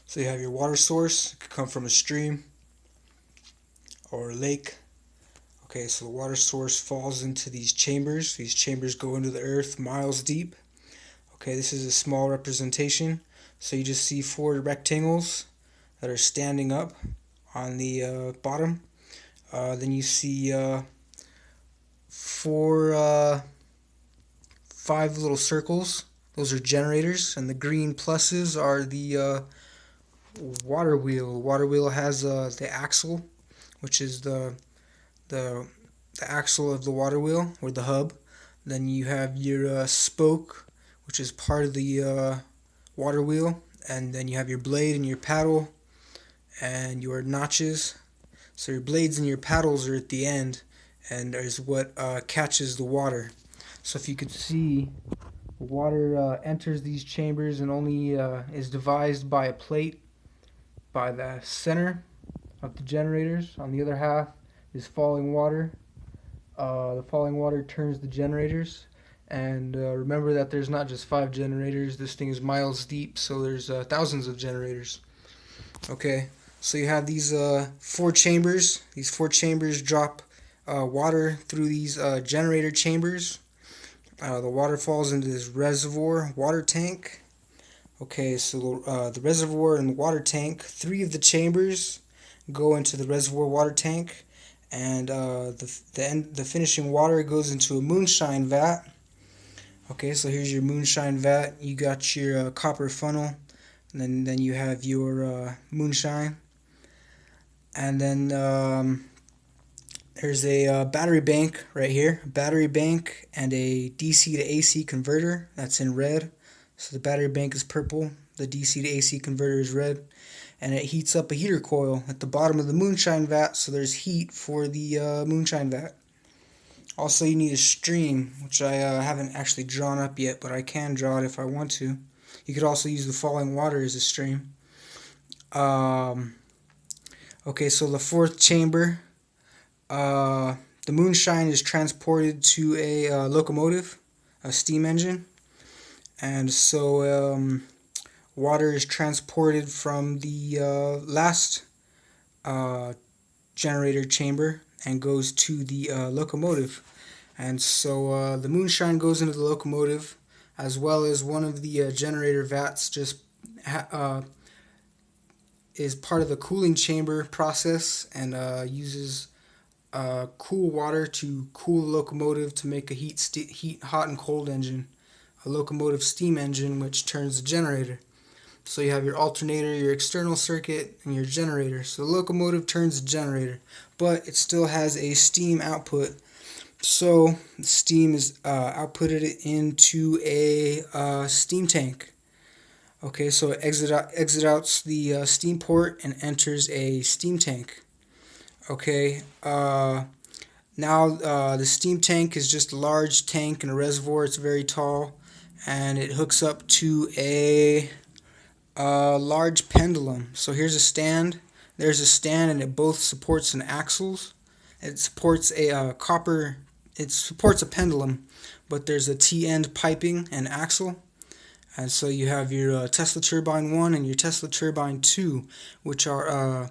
So you have your water source. It could come from a stream or a lake. Okay, so the water source falls into these chambers. These chambers go into the earth miles deep. Okay, this is a small representation. So you just see four rectangles that are standing up on the bottom. Then you see five little circles. Those are generators, and the green pluses are the water wheel. The water wheel has the axle, which is the the axle of the water wheel, or the hub. Then you have your spoke, which is part of the water wheel, and then you have your blade and your paddle and your notches. So your blades and your paddles are at the end, and is what catches the water. So if you could see, the water enters these chambers and only is devised by a plate by the center of the generators. On the other half is falling water. The falling water turns the generators. And remember that there's not just 5 generators. This thing is miles deep, so there's thousands of generators. Okay, so you have these 4 chambers. These 4 chambers drop water through these generator chambers. The water falls into this reservoir water tank. Okay, so the reservoir and the water tank, 3 of the chambers go into the reservoir water tank, and the finishing water goes into a moonshine vat. Okay, so here's your moonshine vat. You got your copper funnel, and then you have your moonshine, and then there's a battery bank right here, a battery bank and a DC to AC converter that's in red. So the battery bank is purple, the DC to AC converter is red, and it heats up a heater coil at the bottom of the moonshine vat, so there's heat for the moonshine vat. Also, you need a stream, which I haven't actually drawn up yet, but I can draw it if I want to. You could also use the falling water as a stream. Okay, so the 4th chamber, the moonshine is transported to a locomotive, a steam engine. And so water is transported from the last generator chamber and goes to the locomotive. And so the moonshine goes into the locomotive, as well as one of the generator vats just is part of the cooling chamber process, and uses cool water to cool the locomotive to make a heat hot and cold engine. A locomotive steam engine, which turns the generator. So you have your alternator, your external circuit, and your generator. So the locomotive turns the generator, but it still has a steam output. So the steam is outputted into a steam tank. Okay, so it exits the steam port and enters a steam tank. Okay, now the steam tank is just a large tank in a reservoir. It's very tall, and it hooks up to a large pendulum. So here's a stand, there's a stand, and it both supports an axles. It supports a it supports a pendulum, but there's a T-end piping and axle. And so you have your Tesla turbine 1 and your Tesla turbine 2, which are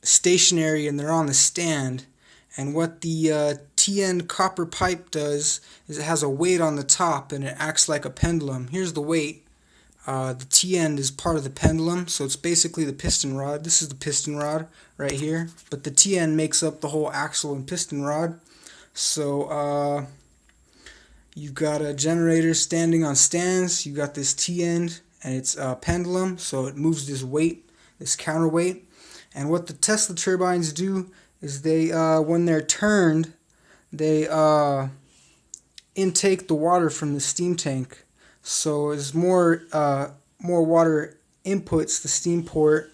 stationary, and they're on the stand. And what the T-end copper pipe does is it has a weight on the top, and it acts like a pendulum. Here's the weight. The T-end is part of the pendulum, so it's basically the piston rod. This is the piston rod right here, but the T-end makes up the whole axle and piston rod. So you've got a generator standing on stands. You've got this T-end, and it's a pendulum, so it moves this weight, this counterweight. And what the Tesla turbines do is they, when they're turned, they intake the water from the steam tank. So as more water inputs the steam port,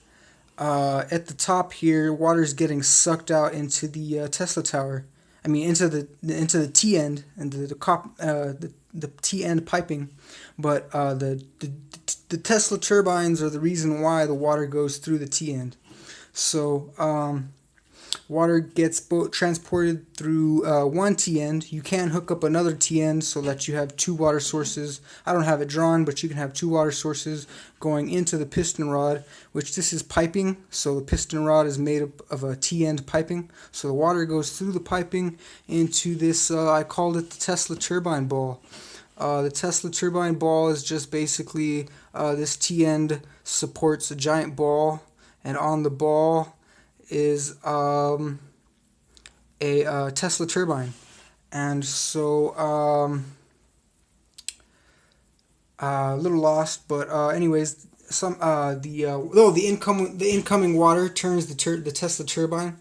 at the top here, water is getting sucked out into the Tesla tower. I mean, into the T-end and the T-end piping. But the Tesla turbines are the reason why the water goes through the T-end. So Water gets transported through one T-end. You can hook up another T-end so that you have two water sources. I don't have it drawn, but you can have two water sources going into the piston rod, which this is piping. So the piston rod is made up of a T-end piping. So the water goes through the piping into this, I called it the Tesla turbine ball. The Tesla turbine ball is just basically this T-end supports a giant ball, and on the ball is a Tesla turbine. And so a little lost, but anyways, the incoming water turns the Tesla turbine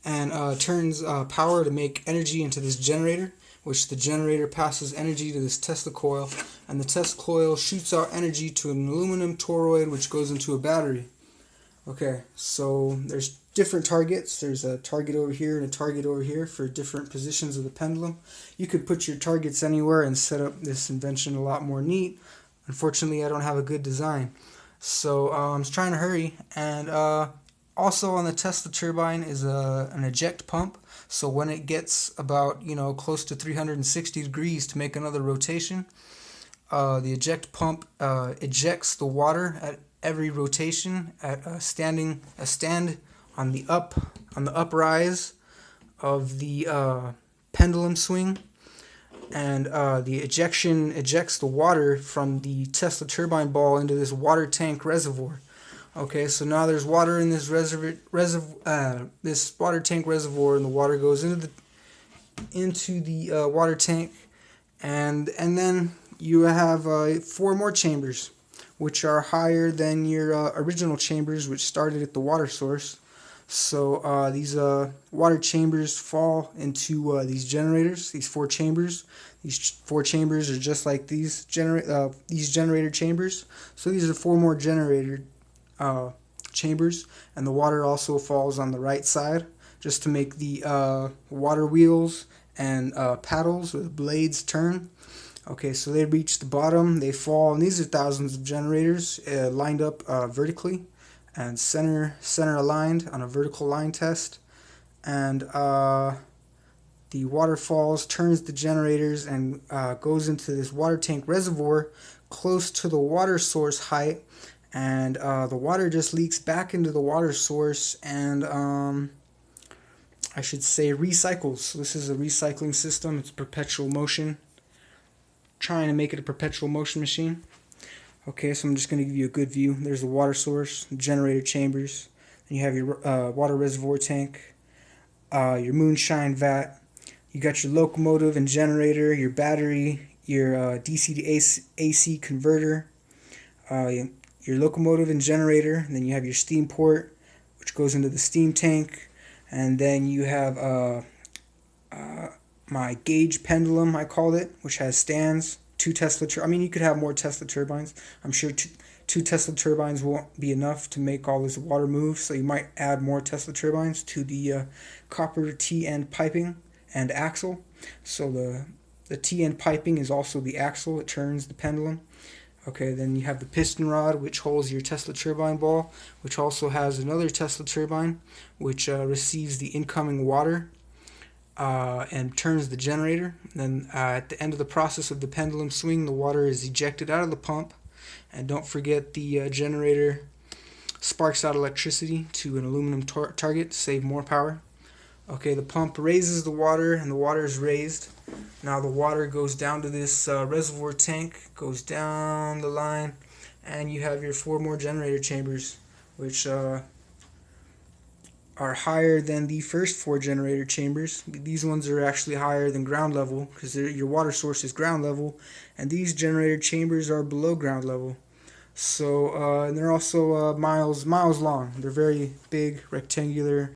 and turns power to make energy into this generator, which the generator passes energy to this Tesla coil, and the Tesla coil shoots out energy to an aluminum toroid, which goes into a battery. Okay, so there's different targets. There's a target over here and a target over here for different positions of the pendulum. You could put your targets anywhere and set up this invention a lot more neat. Unfortunately, I don't have a good design, so I'm just trying to hurry. And also on the Tesla turbine is an eject pump. So when it gets about close to 360 degrees to make another rotation, the eject pump ejects the water at every rotation at a stand on the uprise of the pendulum swing, and the ejection ejects the water from the Tesla turbine ball into this water tank reservoir. Okay, so now there's water in this this water tank reservoir, and the water goes into the water tank, and then you have 4 more chambers, which are higher than your original chambers, which started at the water source. So these water chambers fall into these generators, these 4 chambers. These 4 chambers are just like these generator chambers. So these are 4 more generator chambers, and the water also falls on the right side, just to make the water wheels and paddles or the blades turn. Okay, so they reach the bottom, they fall, and these are thousands of generators lined up vertically and center aligned on a vertical line test. And the water falls, turns the generators, and goes into this water tank reservoir close to the water source height. And the water just leaks back into the water source and I should say recycles. So this is a recycling system. It's perpetual motion. Trying to make it a perpetual motion machine. Okay, so I'm just going to give you a good view. There's the water source, generator chambers, then you have your water reservoir tank, your moonshine vat, you got your locomotive and generator, your battery, your DC to AC converter, your locomotive and generator, and then you have your steam port, which goes into the steam tank, and then you have my Gage pendulum, I called it, which has stands, 2 Tesla you could have more Tesla turbines. I'm sure two Tesla turbines won't be enough to make all this water move, so you might add more Tesla turbines to the copper T-end piping and axle. So the T-end piping is also the axle. It turns the pendulum. Okay, then you have the piston rod, which holds your Tesla turbine ball, which also has another Tesla turbine, which receives the incoming water and turns the generator. Then at the end of the process of the pendulum swing, the water is ejected out of the pump. And don't forget, the generator sparks out electricity to an aluminum target to save more power. Okay, the pump raises the water, and the water is raised. Now the water goes down to this reservoir tank, goes down the line, and you have your 4 more generator chambers, which are higher than the first 4 generator chambers. These ones are actually higher than ground level because your water source is ground level, and these generator chambers are below ground level. So and they're also miles long. They're very big, rectangular